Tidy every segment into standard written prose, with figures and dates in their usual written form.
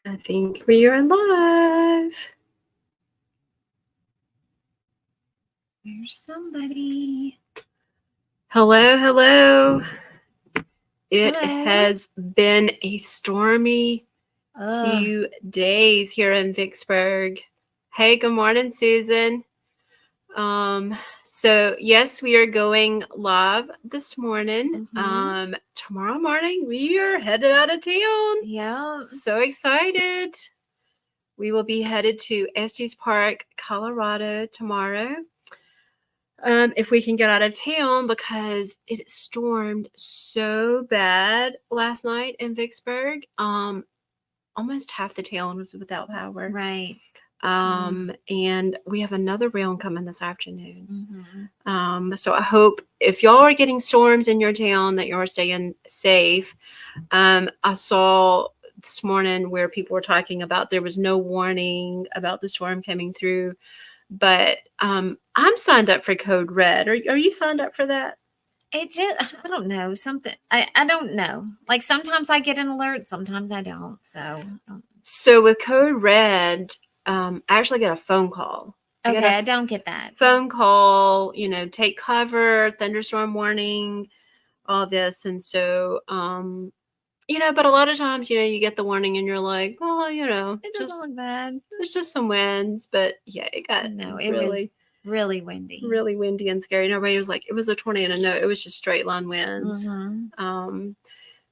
I think we are live. There's somebody. Hello, hello. It Hello. has been a stormy few days here in Vicksburg. Hey, good morning, Susan. So yes, we are going live this morning. Tomorrow morning we are headed out of town. Yeah. So excited. We will be headed to Estes Park, Colorado tomorrow. If we can get out of town, because it stormed so bad last night in Vicksburg. Almost half the town was without power. Right. And we have another round coming this afternoon. So I hope if y'all are getting storms in your town that you're staying safe. I saw this morning where people were talking about there was no warning about the storm coming through, but I'm signed up for Code Red. Are you signed up for that? It just, I don't know, something. I don't know. Like sometimes I get an alert, sometimes I don't. So with Code Red, I actually get a phone call. Okay, I don't get that. Phone call, take cover, thunderstorm warning, all this. And so, but a lot of times, you get the warning and you're like, well, it doesn't look bad. It's just some winds. But yeah, it got was really windy. Really windy and scary. And everybody was like, it was a tornado. No, it was just straight line winds.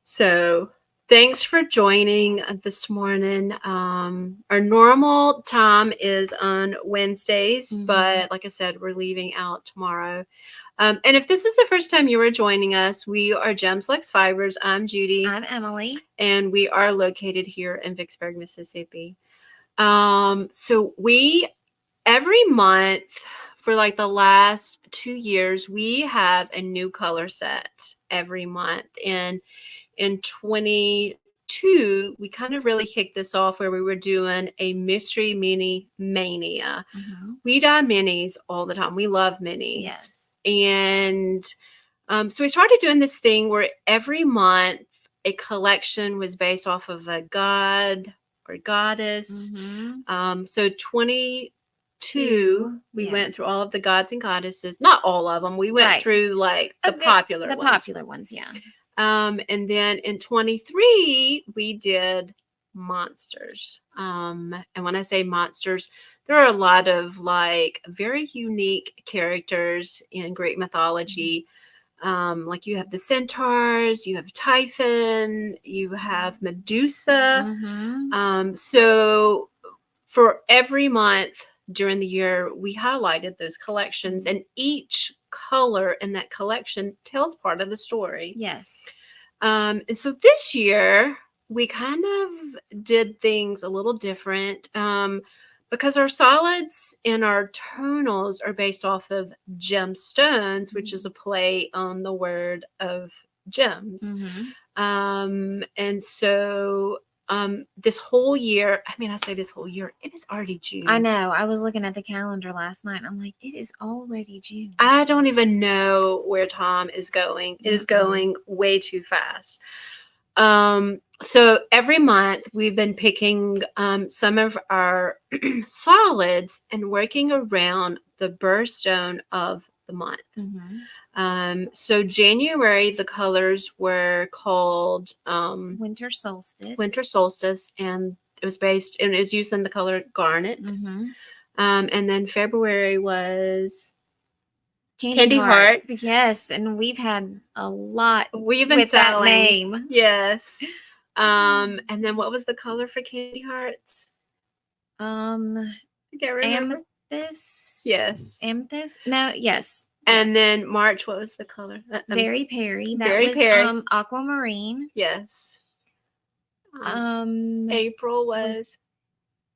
So thanks for joining this morning. Our normal time is on Wednesdays, but like I said, we're leaving out tomorrow. And if this is the first time you are joining us, we are Jems Lex Fibers. I'm Judy. I'm Emily. And we are located here in Vicksburg, Mississippi. So we, every month for like the last 2 years, we have a new color set every month. And in 22, we kind of really kicked this off where we were doing a mystery mini mania. We dye minis all the time. We love minis. Yes. And so we started doing this thing where every month a collection was based off of a god or goddess. So 22, we went through all of the gods and goddesses. Not all of them. We went through like the popular ones. The popular ones, yeah. And then in 23, we did monsters. And when I say monsters, there are a lot of like very unique characters in Greek mythology. Like you have the centaurs, you have Typhon, you have Medusa. So for every month during the year, we highlighted those collections, and each color in that collection tells part of the story. Yes. And so this year we kind of did things a little different, because our solids and our tonals are based off of gemstones, which is a play on the word of gems. And so this whole year, I say this whole year, it is already June. I know. I was looking at the calendar last night. I'm like, it is already June. I don't even know where time is going. It is going way too fast. So every month we've been picking some of our solids and working around the birthstone of the month. So January, the colors were called Winter Solstice. Winter Solstice, and it was based and is using the color garnet. And then February was Candy Heart. Yes, and we've had a lot. We've been with selling. That name. Yes. And then what was the color for Candy Hearts? I can't remember. Amethyst. Yes. Amethyst. No. Yes. And then March, what was the color? Very Perry. That Very was Perry. Aquamarine. Yes. April was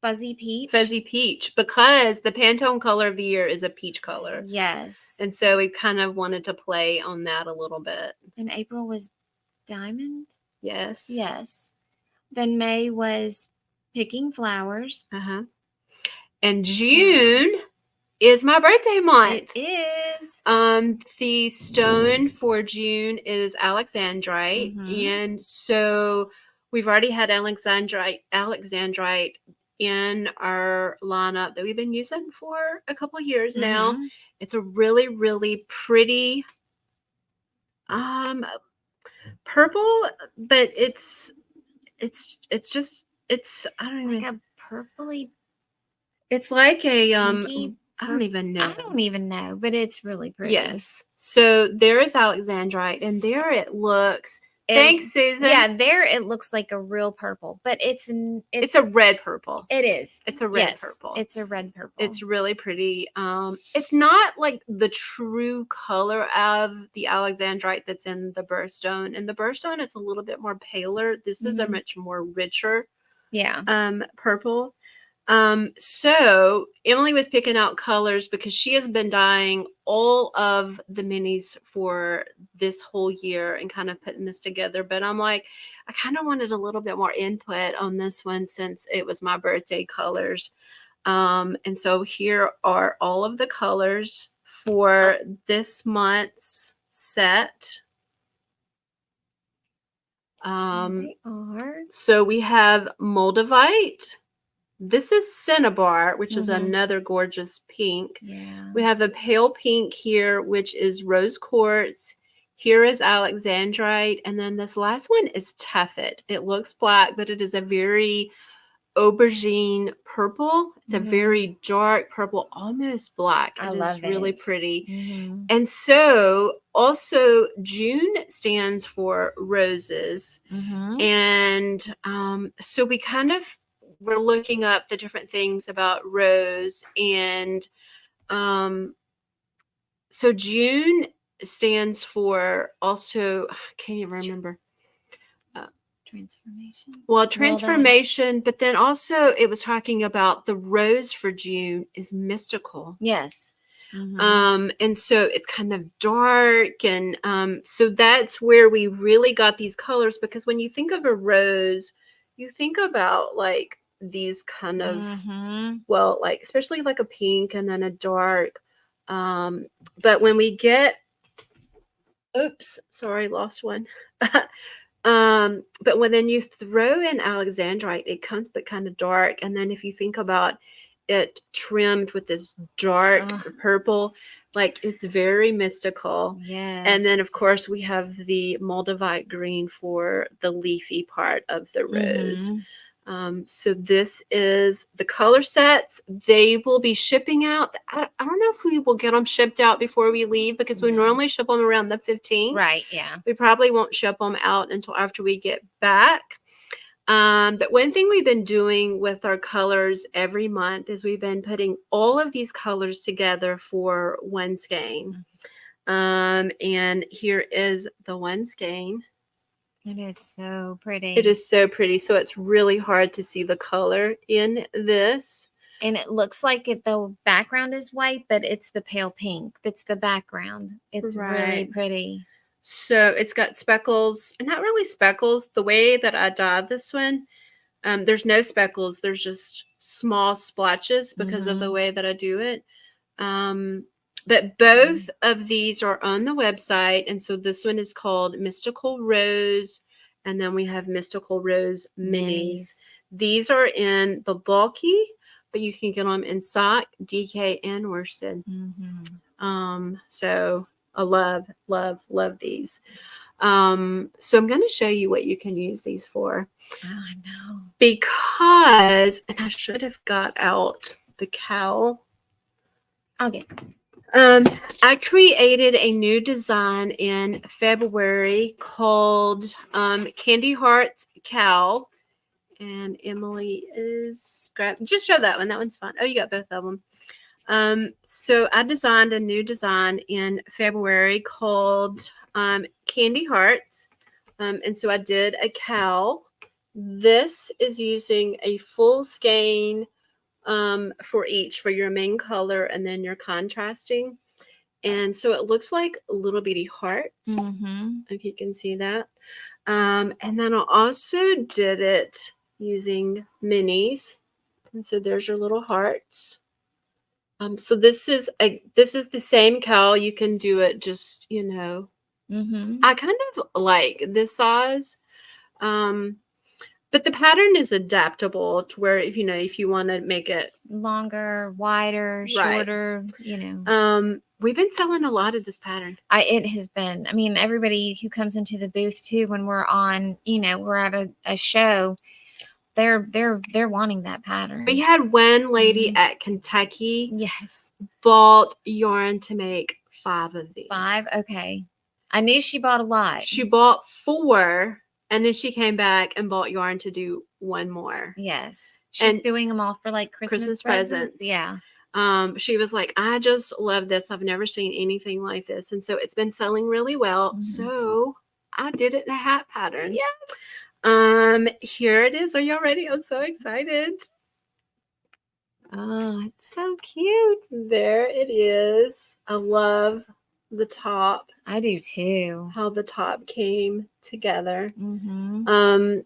Fuzzy Peach. Fuzzy Peach, because the Pantone color of the year is a peach color. Yes. And so we kind of wanted to play on that a little bit. And April was Diamond. Yes. Yes. Then May was Picking Flowers. And June is my birthday month. It is. The stone for June is alexandrite, and so we've already had alexandrite in our lineup that we've been using for a couple of years now. It's a really, really pretty purple, but it's just I don't like even a purpley. it's like a pinky I don't even know. I don't even know, but it's really pretty. Yes. So there is alexandrite, and there it looks. Thanks, Susan. Yeah, there it looks like a real purple, but it's a red purple. It is. It's a red purple. It's a red purple. It's really pretty. It's not like the true color of the alexandrite that's in the birthstone. In the birthstone, it's a little bit more paler. This is a much more richer purple. So Emily was picking out colors because she has been dyeing all of the minis for this whole year and kind of putting this together. But I'm like, I kind of wanted a little bit more input on this one since it was my birthday colors. And so here are all of the colors for this month's set. They are. So we have Moldavite. This is Cinnabar, which is another gorgeous pink. Yeah. We have a pale pink here, which is rose quartz. Here is alexandrite. And then this last one is taffet. It looks black, but it is a very aubergine purple. It's a very dark purple, almost black. It is really pretty. And so also June stands for roses. And so we kind of we're looking up the different things about rose, and so June stands for also, I can't even remember. Transformation. Well, transformation, but then also it was talking about the rose for June is mystical. Yes. And so it's kind of dark, and so that's where we really got these colors, because when you think of a rose, you think about like these kind of well, like especially like a pink and then a dark, but when we get oops, sorry, lost one. But when then you throw in alexandrite, it comes but kind of dark, and then if you think about it trimmed with this dark purple, like it's very mystical. Yes. And then of course we have the moldavite green for the leafy part of the rose. So this is the color sets. They will be shipping out. I don't know if we will get them shipped out before we leave, because we normally ship them around the 15th. Right, yeah. We probably won't ship them out until after we get back. But one thing we've been doing with our colors every month is we've been putting all of these colors together for one skein. And here is the one skein. It is so pretty. It is so pretty. So it's really hard to see the color in this. And it looks like the background is white, but it's the pale pink that's the background. It's really pretty. So it's got speckles, not really speckles. The way that I dyed this one, there's no speckles. There's just small splotches because of the way that I do it. But both of these are on the website. And so this one is called Mystical Rose. And then we have Mystical Rose Minis. These are in the bulky, but you can get them in sock, DK, and worsted. So I love these. So I'm going to show you what you can use these for. Oh, I know. Because, and I should have got out the cowl. Okay. I created a new design in February called Candy Hearts Cowl. And Emily is just show that one. That one's fun. Oh, you got both of them. So I designed a new design in February called Candy Hearts. And so I did a cowl. This is using a full skein for each, for your main color and then your contrasting. And so it looks like little bitty hearts, if you can see that. And then I also did it using minis. And so there's your little hearts. So this is the same cowl. You can do it just, Mm-hmm. I kind of like this size. But the pattern is adaptable to where if you want to make it Longer, wider, right. shorter, you know. We've been selling a lot of this pattern. It has been. I mean, everybody who comes into the booth too, when we're on, we're at a show, they're wanting that pattern. We had one lady Mhm. at Kentucky Yes. bought yarn to make 5 of these. 5. Okay. I knew she bought a lot. She bought 4, and then she came back and bought yarn to do 1 more. Yes. She's And doing them all for like Christmas presents. Yeah. She was like, I just love this. I've never seen anything like this. And so it's been selling really well. Mhm. So I did it in a hat pattern. Yes. Here it is. Are y'all ready? I'm so excited. Oh, it's so cute. There it is. I love the top. I do too. How the top came together. Mm-hmm.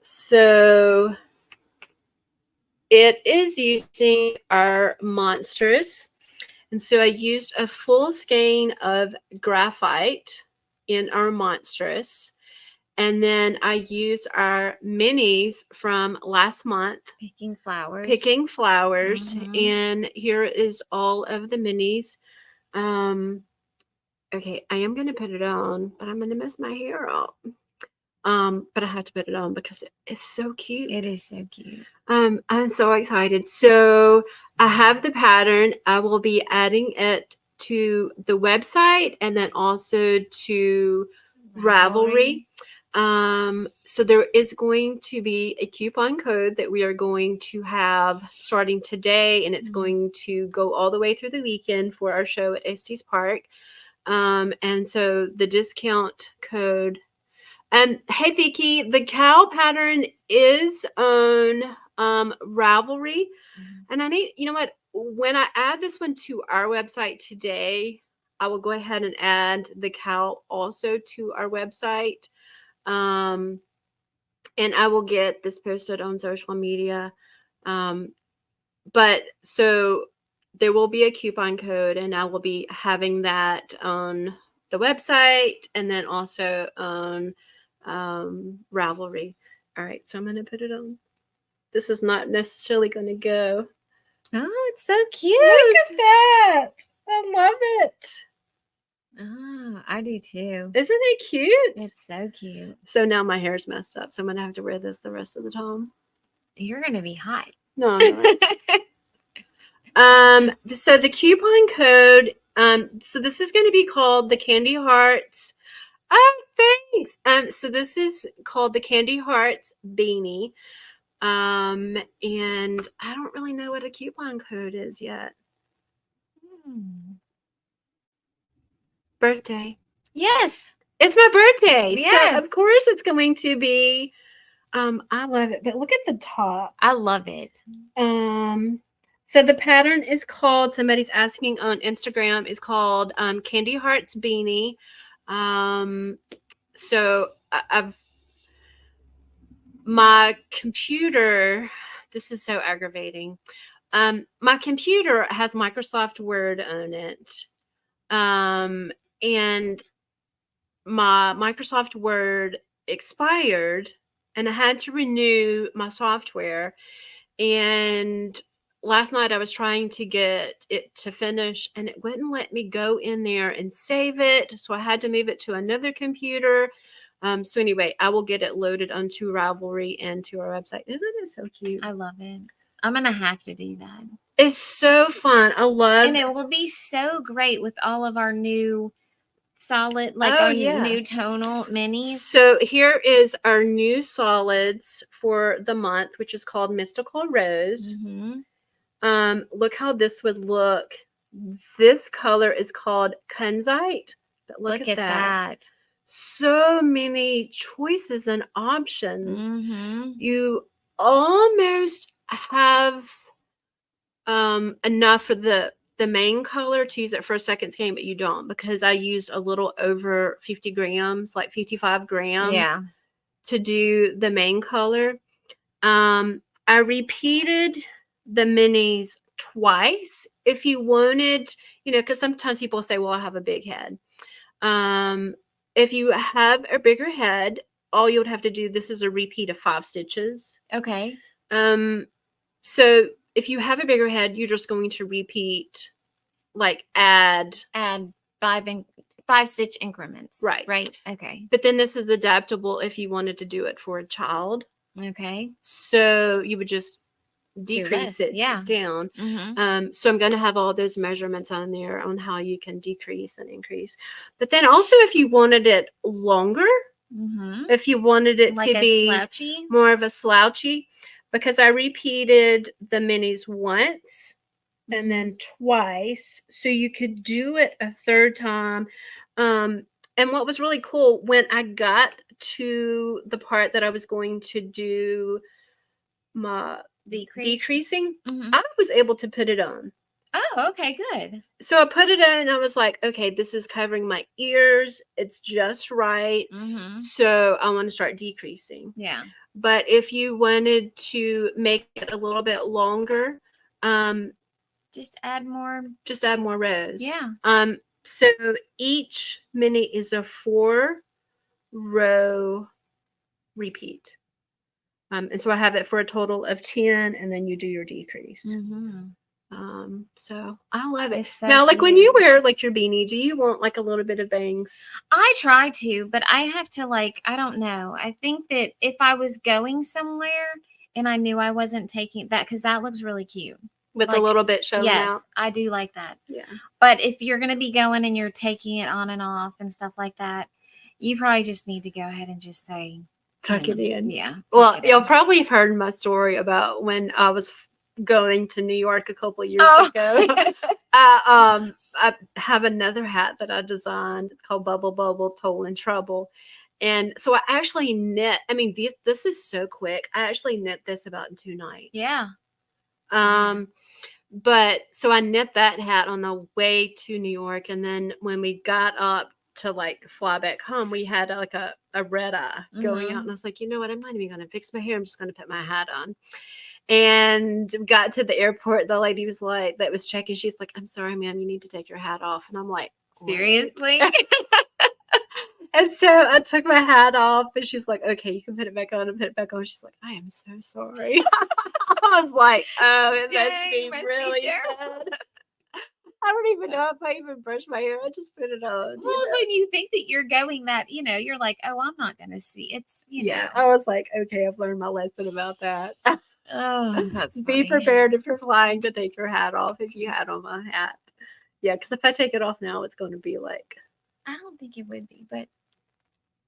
So it is using our monstrous. And so I used a full skein of graphite in our monstrous. And then I used our minis from last month. Picking flowers. Mm-hmm. And here is all of the minis. Okay, I am going to put it on, but I'm going to mess my hair up. But I have to put it on because it's so cute. It is so cute. I'm so excited. So I have the pattern. I will be adding it to the website and then also to Ravelry. So there is going to be a coupon code that we are going to have starting today, and it's going to go all the way through the weekend for our show at Estes Park. And so the discount code. Hey Vicky, the cow pattern is on Ravelry, and I need, you know what? When I add this one to our website today, I will go ahead and add the cow also to our website, and I will get this posted on social media. But so there will be a coupon code, and I will be having that on the website and then also on Ravelry. All right, so I'm going to put it on. This is not necessarily going to go. Oh, it's so cute. Look at that. I love it. Oh, I do too. Isn't it cute? It's so cute. So now my hair's messed up, so I'm going to have to wear this the rest of the time. You're going to be hot. No, I'm not. So the coupon code, so this is going to be called the Candy Hearts. Oh, thanks. So this is called the Candy Hearts Beanie. And I don't really know what a coupon code is yet. Birthday. Yes. It's my birthday. Yes. So of course it's going to be, I love it, but look at the top. I love it. So the pattern is called, somebody's asking on Instagram, is called Candy Hearts Beanie. So my computer, this is so aggravating. My computer has Microsoft Word on it. And my Microsoft Word expired and I had to renew my software. And last night I was trying to get it to finish and it wouldn't let me go in there and save it. So I had to move it to another computer. So anyway, I will get it loaded onto Ravelry and to our website. Isn't it so cute? I love it. I'm going to have to do that. It's so fun. I love it. And it will be so great with all of our new solid, like new tonal minis. So here is our new solids for the month, which is called Mystical Rose. Look how this would look. This color is called Kunzite. But look at that. So many choices and options. You almost have enough for the main color to use it for a second skein, but you don't, because I used a little over 50 grams, like 55 grams to do the main color. I repeated the minis twice if you wanted, because sometimes people say, well, I have a big head. If you have a bigger head, all you would have to do, this is a repeat of 5 stitches. Okay. So if you have a bigger head, you're just going to repeat, like add 5 stitch increments. Right. Right. Okay. But then this is adaptable if you wanted to do it for a child. Okay. So you would just decrease it Yeah. down. So I'm going to have all those measurements on there on how you can decrease and increase. But then also if you wanted it longer, if you wanted it like to be slouchy, more of a slouchy, because I repeated the minis once and then twice, so you could do it a third time. And what was really cool, when I got to the part that I was going to do my decreasing, I was able to put it on. Oh, okay, good. So I put it on and I was like, okay, this is covering my ears. It's just right. So I want to start decreasing. Yeah. But if you wanted to make it a little bit longer, just add more rows. Yeah. So each mini is a 4-row repeat. And so I have it for a total of 10, and then you do your decrease. So I love it. So now, like cute. when you wear like your beanie, do you want like a little bit of bangs? I try to, but I have to, like, I don't know. I think that if I was going somewhere and I knew I wasn't taking that, because that looks really cute. With a little bit showing out. Yes, I do like that. Yeah. But if you're going to be going and you're taking it on and off and stuff like that, you probably just need to go ahead and just say, tuck it in. Yeah. Well, you'll probably have heard my story about when I was going to New York a couple of years ago. I have another hat that I designed. It's called Bubble Bubble Toll and Trouble. And so I actually knit. I mean, this is so quick. I actually knit this about in 2 nights. Yeah. But so I knit that hat on the way to New York, and then when we got up to like fly back home, we had like a red eye going out, and I was like, you know what? I'm not even going to fix my hair. I'm just going to put my hat on. And got to the airport. The lady was like, that was checking. She's like, I'm sorry, ma'am, you need to take your hat off. And I'm like, seriously? And so I took my hat off, and she's like, okay, you can put it back on, and put it back on. She's like, I am so sorry. I was like, oh, it must be really bad. I don't even know if I even brush my hair. I just put it on. Well, when you think that you're going that, you're like, oh, I'm not going to see. It's, know. I was like, okay, I've learned my lesson about that. Oh, that's Be prepared if you're flying to take your hat off if you had on my hat. Yeah, because if I take it off now, it's going to be like. I don't think it would be, but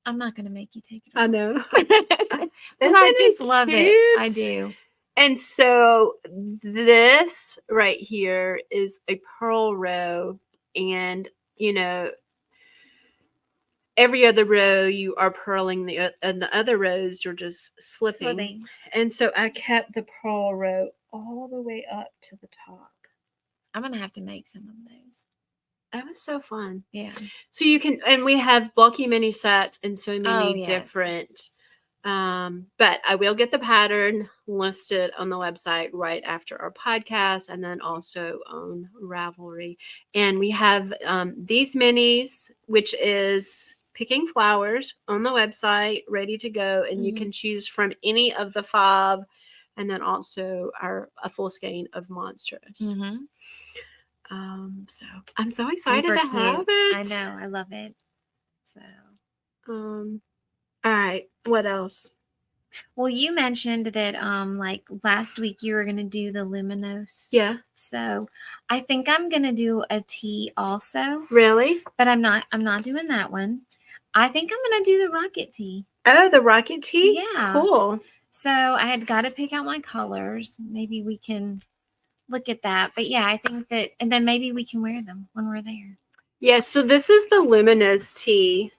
I'm not going to make you take it off. I know. And I just love it. I do. And so this right here is a purl row, and every other row you are purling, and the other rows you're just slipping. And so I kept the purl row all the way up to the top. I'm going to have to make some of those. That was so fun. Yeah. So you can, and we have bulky mini sets and so many different. But I will get the pattern listed on the website right after our podcast, and then also on Ravelry. And we have these minis, which is picking flowers, on the website, ready to go, and you can choose from any of the 5, and then also a full skein of monsters. So I'm so excited to have it. I know, I love it. So all right, what else? Well, you mentioned that like last week you were going to do the luminous. Yeah. So I think I'm going to do a tea also. Really? But I'm not doing that one. I think I'm going to do the rocket tea. Oh, the rocket tea? Yeah. Cool. So I had got to pick out my colors. Maybe we can look at that. But yeah, I think that, and then maybe we can wear them when we're there. Yeah, so this is the luminous tea.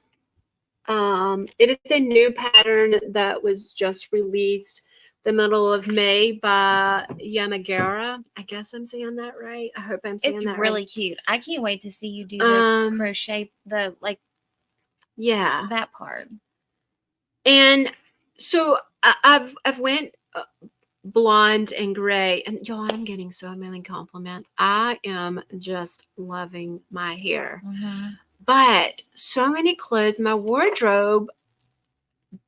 It is a new pattern that was just released the middle of May by Yamagara. I guess I'm saying that right. I hope I'm saying that right. It's really cute. I can't wait to see you do the crochet, that part. And so I've went blonde and gray. And y'all, I'm getting so many compliments. I am just loving my hair. Mm-hmm. But so many clothes in my wardrobe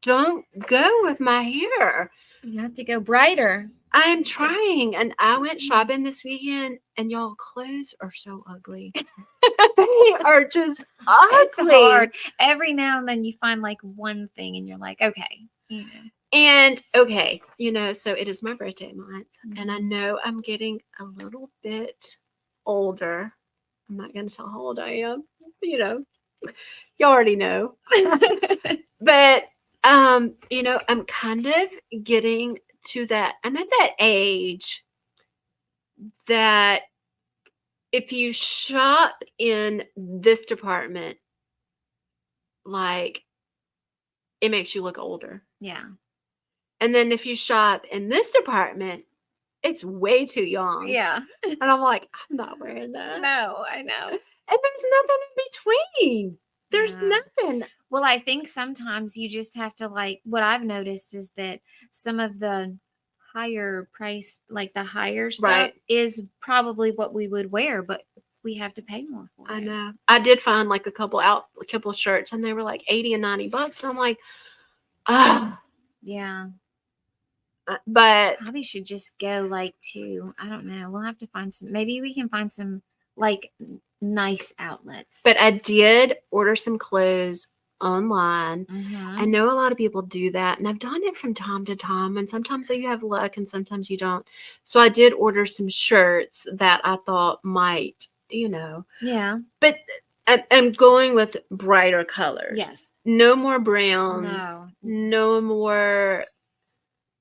don't go with my hair. You have to go brighter. I am trying, and I went shopping this weekend, and y'all, clothes are so ugly. They are just It's ugly. hard. Every now and then you find like one thing and you're like, okay, you know. And okay, so it is my birthday month, and I Mhm. know I'm getting a little bit older. I'm not going to tell how old I am. You already know. But I'm kind of getting to that. I'm at that age that if you shop in this department, like, it makes you look older. Yeah. And then if you shop in this department, it's way too young. Yeah. And I'm like, I'm not wearing that. No, I know. And there's nothing in between. There's Yeah. nothing. Well, I think sometimes you just have to like what I've noticed is that some of the higher price, like the higher stuff, Right. is probably what we would wear, but we have to pay more for I it. know. I did find like a couple shirts, and they were like 80 and $90. And I'm like, ah. Yeah. But Probably should just go like to, I don't know. We'll have to find some, maybe we can find some like nice outlets. but I did order some clothes online. Mhm. I know a lot of people do that, and I've done it from time to time, and sometimes you have luck and sometimes you don't. So I did order some shirts that I thought might, Yeah. but I'm going with brighter colors. Yes. No more browns. No. No more,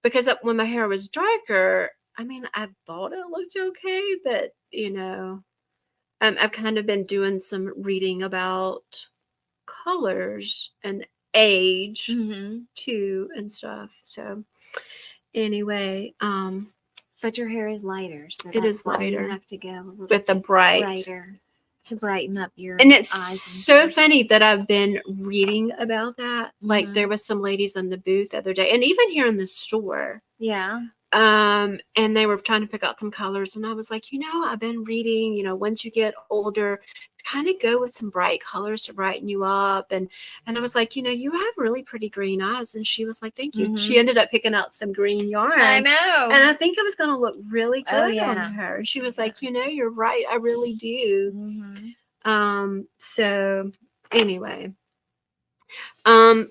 because when my hair was darker, I mean, I thought it looked okay, but I've kind of been doing some reading about colors and age Mhm. too and stuff. So anyway, But your hair is lighter, so it that's is why you lighter have to go a little with the bright. brighter to brighten up your And it's eyes. so funny that I've been reading about that. Like, Mhm. there was some ladies in the booth the other day, and even here in the store. Yeah. And they were trying to pick out some colors, and I was like, I've been reading, once you get older, kind of go with some bright colors to brighten you up. And I was like, you have really pretty green eyes. And she was like, thank you. She Mhm. ended up picking out some green yarn. I know. And I think it was going to look really Oh, good on yeah. her. And she was like, you're right. I really do. Mhm. So anyway,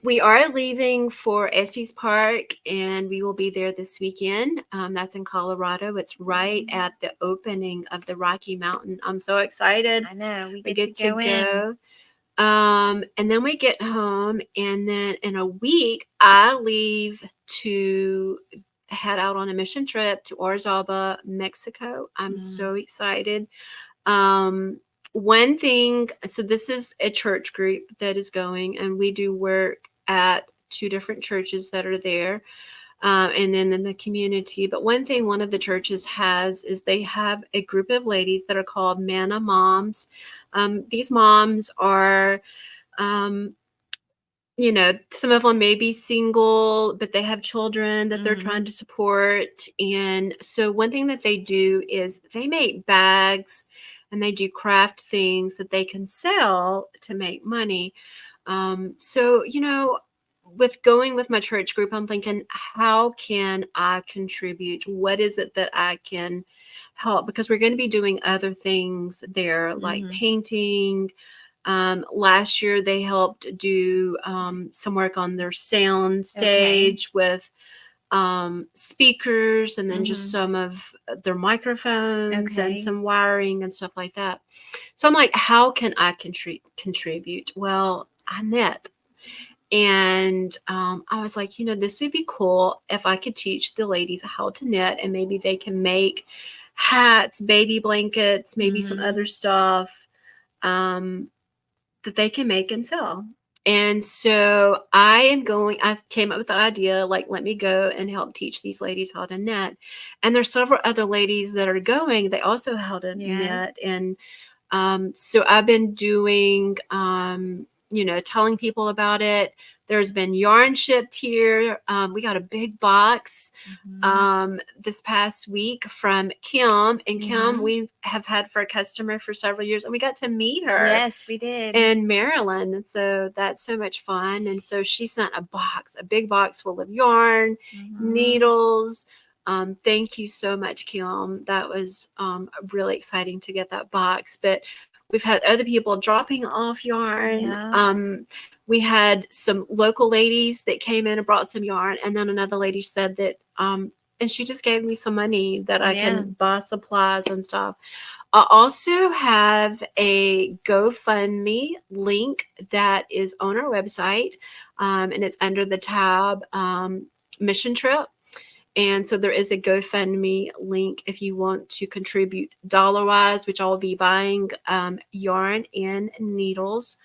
we are leaving for Estes Park, and we will be there this weekend. That's in Colorado. It's right at the opening of the Rocky Mountain. I'm so excited. I know. We We get get to go in. go. And then we get home, and then in a week, I leave to head out on a mission trip to Orizaba, Mexico. I'm so excited. One thing, so this is a church group that is going, and we do work at two different churches that are there, and then in the community. But one thing one of the churches has is they have a group of ladies that are called Manna Moms. These moms are, um, some of them may be single, but they have children that they're trying to support. And so one thing that they do is they make bags, and they do craft things that they can sell to make money. So, with going with my church group, I'm thinking, how can I contribute? What is it that I can help? Because we're going to be doing other things there, like painting. Last year, they helped do some work on their sound stage with speakers, and then just some of their microphones and some wiring and stuff like that. So I'm like, how can I contribute? Well, I knit. And I was like, this would be cool if I could teach the ladies how to knit, and maybe they can make hats, baby blankets, maybe some other stuff that they can make and sell. And so I came up with the idea, like, let me go and help teach these ladies how to knit. And there's several other ladies that are going, they also how to knit. And so I've been doing, telling people about it, There's been yarn shipped here. We got a big box this past week from Kim. And Kim, we have had for a customer for several years, and we got to meet her. Yes, we did. In Maryland. And so that's so much fun. And so she sent a big box full of yarn, needles. Thank you so much, Kim. That was really exciting to get that box. But we've had other people dropping off yarn. Yeah. We had some local ladies that came in and brought some yarn. And then another lady said that, and she just gave me some money that I can buy supplies and stuff. I also have a GoFundMe link that is on our website, and it's under the tab Mission Trip. And so there is a GoFundMe link if you want to contribute dollar-wise, which I'll be buying yarn and needles.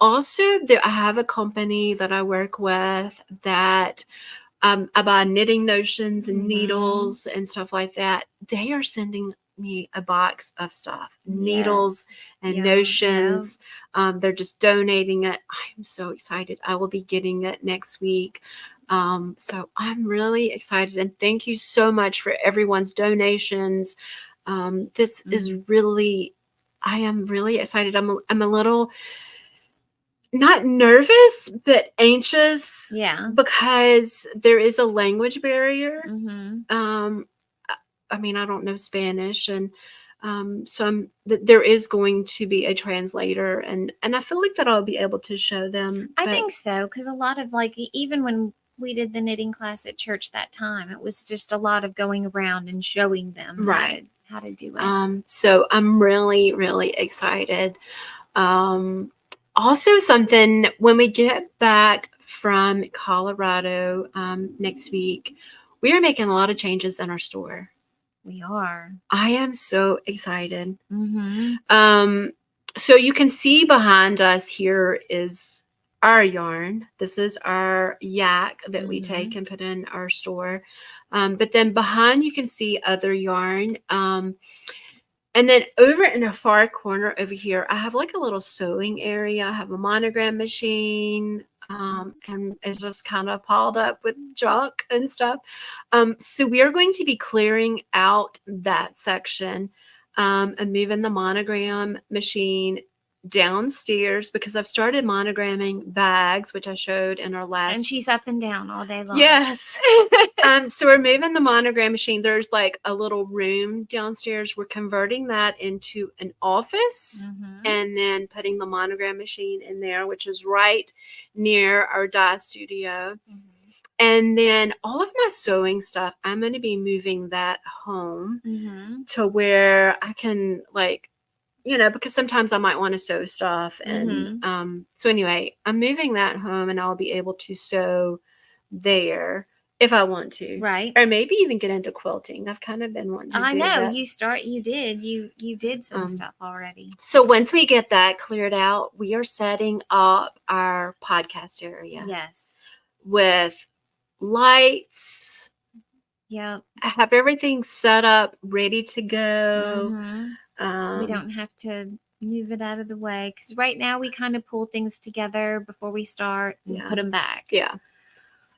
Also, I have a company that I work with that I buy knitting notions and needles and stuff like that. They are sending me a box of stuff, needles and notions. They're just donating it. I'm so excited. I will be getting it next week. So I'm really excited, and thank you so much for everyone's donations. This is really, I am really excited. I'm a little not nervous, but anxious. Yeah. Because there is a language barrier. I mean, I don't know Spanish, and so there is going to be a translator, and I feel like that I'll be able to show them. I think so, because a lot of even when we did the knitting class at church that time, it was just a lot of going around and showing them how to do it. So I'm really, really excited. Also, something when we get back from Colorado next week, we are making a lot of changes in our store. We are. I am so excited. So you can see behind us here is our yarn. This is our yak that we take and put in our store. But then behind you can see other yarn. And then over in the far corner over here, I have like a little sewing area. I have a monogram machine. And it's just kind of piled up with junk and stuff. So we are going to be clearing out that section and moving the monogram machine downstairs, because I've started monogramming bags, which I showed in our last. And she's up and down all day long. Yes. So we're moving the monogram machine. There's like a little room downstairs. We're converting that into an office and then putting the monogram machine in there, which is right near our dye studio. And then all of my sewing stuff, I'm going to be moving that home to where I can, like, you know, because sometimes I might want to sew stuff. And so anyway, I'm moving that home, and I'll be able to sew there if I want to. Right. Or maybe even get into quilting. I've kind of been wanting to do that. You did some stuff already. So once we get that cleared out, we are setting up our podcast area. Yes. With lights. Yeah. I have everything set up, ready to go. We don't have to move it out of the way, because right now we kind of pull things together before we start and put them back. Yeah.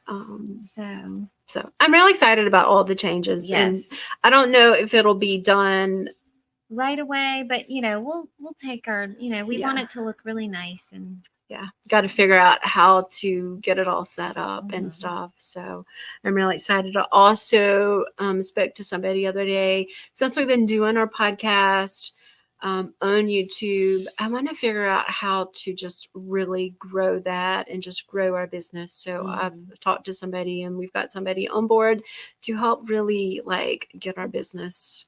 So I'm really excited about all the changes. Yes. And I don't know if it'll be done right away, but you know, we'll take our, you know, we want it to look really nice, and got to figure out how to get it all set up and stuff. So I'm really excited. I also spoke to somebody the other day. Since we've been doing our podcast on YouTube, I want to figure out how to just really grow that and just grow our business. So I've talked to somebody, and we've got somebody on board to help really like get our business,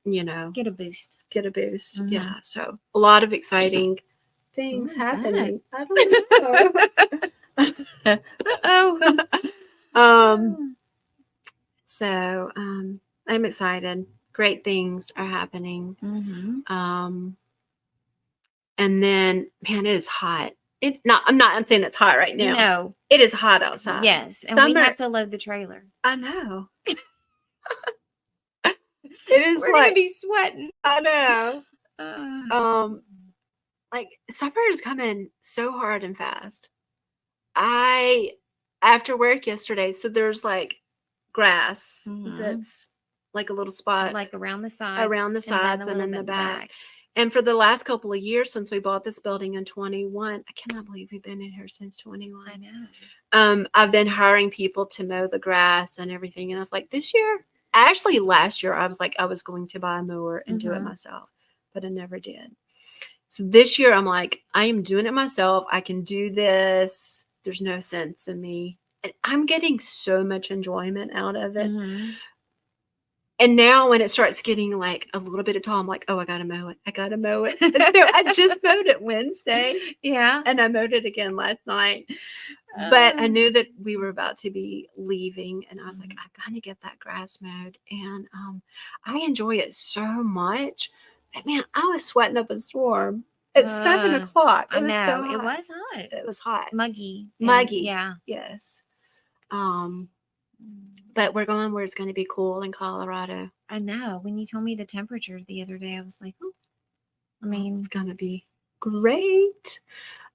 you know, get a boost. Yeah. So a lot of exciting things happening. I don't know. So I'm excited. Great things are happening. And then, man, it is hot. I'm not saying it's hot right now. No, it is hot outside. Yes, and we have to load the trailer. I know. It is. We're gonna be sweating. I know. Like, summer is coming so hard and fast. After work yesterday, so there's like grass Mhm. that's like a little spot Like around the sides, and in the back. And for the last couple of years since we bought this building in 21, I cannot believe we've been in here since 21. I know. I've been hiring people to mow the grass and everything. And I was like, this year, actually last year, I was like, I was going to buy a mower and do it myself, but I never did. So this year, I'm like, I am doing it myself. I can do this. There's no sense in me. And I'm getting so much enjoyment out of it. And now when it starts getting like a little bit of time, I'm like, oh, I got to mow it. I got to mow it. And so I just mowed it Wednesday. Yeah. And I mowed it again last night. But I knew that we were about to be leaving. And I was like, I got to get that grass mowed. And I enjoy it so much. But man, I was sweating up a storm. It's 7 o'clock. I know. So it was hot. It was hot. Muggy. Yeah. Yes. But we're going where it's going to be cool in Colorado. I know. When you told me the temperature the other day, I was like, oh, I mean, it's going to be great.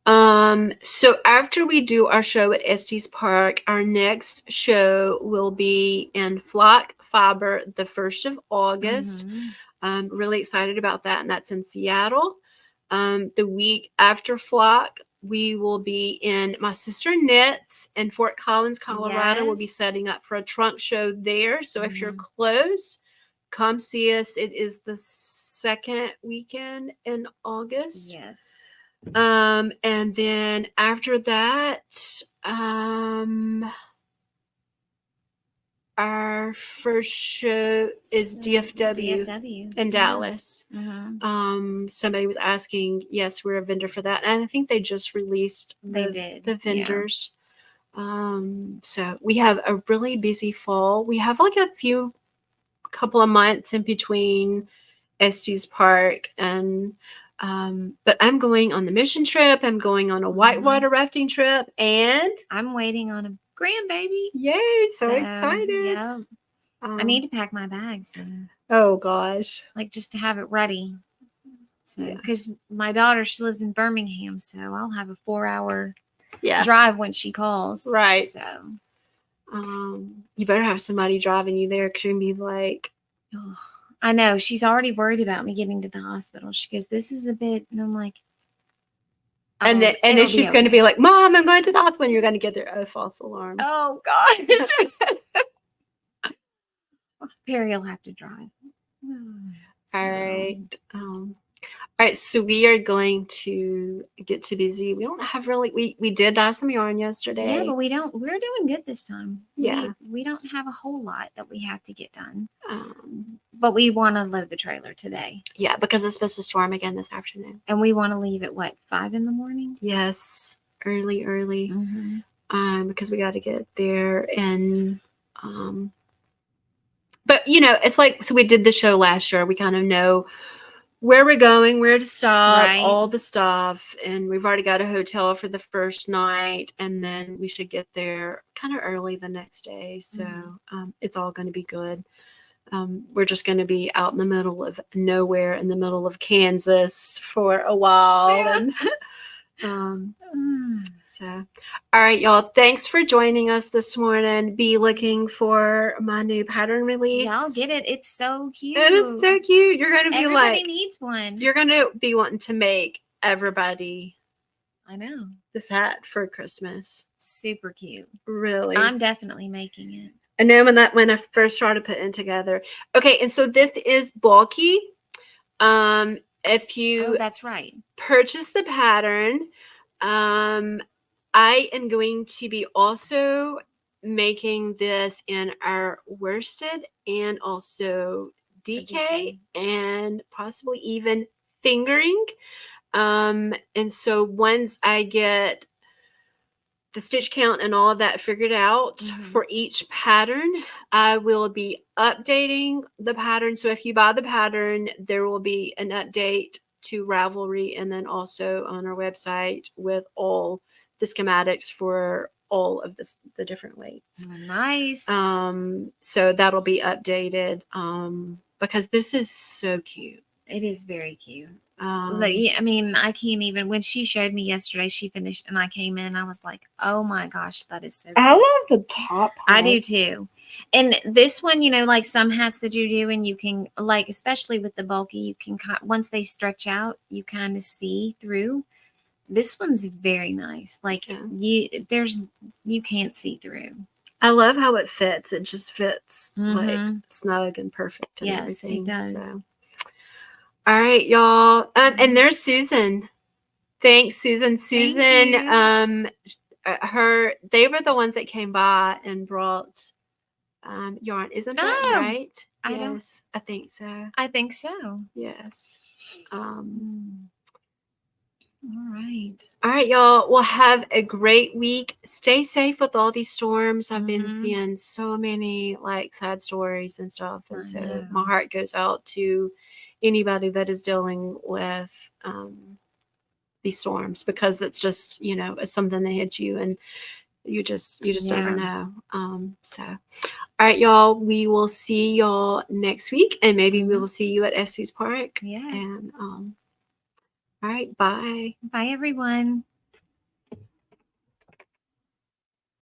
So after we do our show at Estes Park, our next show will be in Flock Fiber the 1st of August. I'm really excited about that, and that's in Seattle. The week after Flock, we will be in My Sister Knits in Fort Collins, Colorado. We'll be setting up for a trunk show there. So if you're close, come see us. It is the second weekend in August. Yes. And then after that, our first show is DFW in Dallas. Somebody was asking, yes, we're a vendor for that. And I think they just released the vendors. Yeah. So we have a really busy fall. We have like couple of months in between Estes Park and but I'm going on the mission trip. I'm going on a whitewater rafting trip, and I'm waiting on a grandbaby. Yay! So excited. Yeah. I need to pack my bags. Oh gosh. Like just to have it ready. So because my daughter, she lives in Birmingham, so I'll have a 4-hour drive when she calls. Right. So you better have somebody driving you there, because you're gonna be like, oh, I know. She's already worried about me getting to the hospital. She goes, this is a bit, and I'm like, and then she's going to be like, Mom, I'm going to the hospital. And you're going to get their false alarm. Oh, gosh. Perry will have to drive. All right. All right, so we are going to get to busy. We don't have really, we did dye some yarn yesterday. Yeah, but we're doing good this time. Yeah. We don't have a whole lot that we have to get done. But we want to load the trailer today. Yeah, because it's supposed to storm again this afternoon. And we want to leave at what, 5 in the morning? Yes, early. Because we got to get there. And, but it's like, so we did the show last year. We kind of know where we're going, where to stop, all the stuff. And we've already got a hotel for the first night. And then we should get there kind of early the next day. So it's all going to be good. We're just going to be out in the middle of nowhere, in the middle of Kansas for a while. Yeah. So, all right, y'all. Thanks for joining us this morning. Be looking for my new pattern release. Y'all get it. It's so cute. It is so cute. You're going to be everybody needs one. You're going to be wanting to make everybody. I know. This hat for Christmas. Super cute. Really. I'm definitely making it. And then when I first started putting it together. Okay, and so this is bulky. If you that's right. Purchase the pattern, I am going to be also making this in our worsted and also DK and possibly even fingering. And so once I get the stitch count and all of that figured out for each pattern, I will be updating the pattern. So if you buy the pattern, there will be an update to Ravelry and then also on our website with all the schematics for all of the different weights. Nice. So that'll be updated because this is so cute. It is very cute. I mean, I can't even. When she showed me yesterday, she finished, and I came in. I was like, "Oh my gosh, that is so." I cool. love the top hat. I do too. And this one, like some hats that you do, and you can like, especially with the bulky, you can once they stretch out, you kind of see through. This one's very nice. Like you can't see through. I love how it fits. It just fits like Mm-hmm. snug and perfect and Yes, everything. it does. So. All right, y'all. And there's Susan. Thanks, Susan. Susan, Thank you. they were the ones that came by and brought yarn. Isn't that right? Yes, I think so. I think so. Yes. All right. All right, y'all. Well, have a great week. Stay safe with all these storms. I've been seeing so many like sad stories and stuff. And so my heart goes out to anybody that is dealing with these storms, because it's just, it's something that hits you and you just never know. So all right, y'all, we will see y'all next week, and maybe we will see you at Estes Park. Yes. And all right, bye. Bye, everyone.